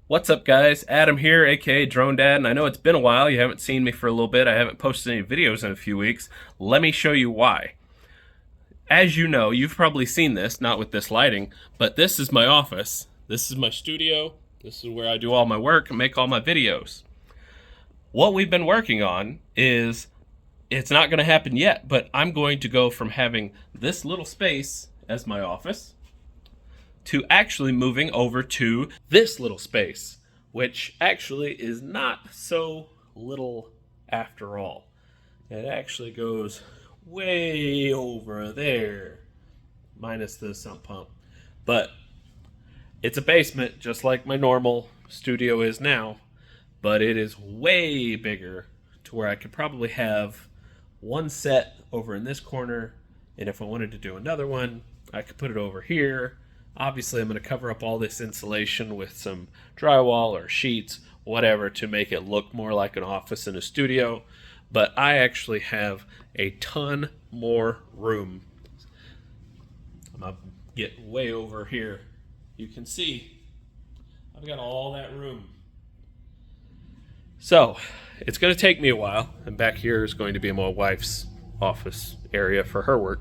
What's up, guys? Adam here, aka Drone Dad, and I know it's been a while. You haven't seen me for a little bit. I haven't posted any videos in a few weeks. Let me show you why. As you know, you've probably seen this, not with this lighting, but this is my office. This is my studio. This is where I do all my work and make all my videos. What we've been working on is, it's not going to happen yet, but I'm going to go from having this little space as my office to actually moving over to this little space, which actually is not so little after all. It actually goes way over there, minus the sump pump. But it's a basement, just like my normal studio is now, but it is way bigger to where I could probably have one set over in this corner, and if I wanted to do another one, I could put it over here. Obviously, I'm going to cover up all this insulation with some drywall or sheets, whatever, to make it look more like an office and a studio. But I actually have a ton more room. I'm going to get way over here. You can see I've got all that room. So it's going to take me a while. And back here is going to be my wife's office area for her work.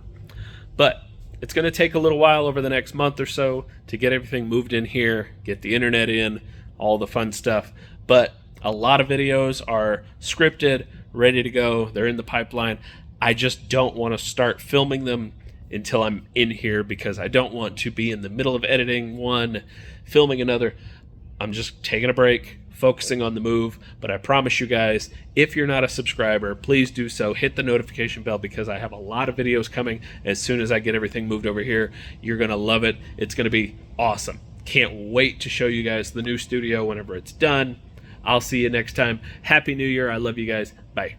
But it's going to take a little while over the next month or so to get everything moved in here, get the internet in, all the fun stuff. But a lot of videos are scripted, ready to go. They're in the pipeline. I just don't want to start filming them until I'm in here because I don't want to be in the middle of editing one, filming another. I'm just taking a break, focusing on the move. But I promise you guys, if you're not a subscriber, please do so. Hit the notification bell because I have a lot of videos coming as soon as I get everything moved over here. You're going to love it. It's going to be awesome. Can't wait to show you guys the new studio whenever it's done. I'll see you next time. Happy New Year. I love you guys. Bye.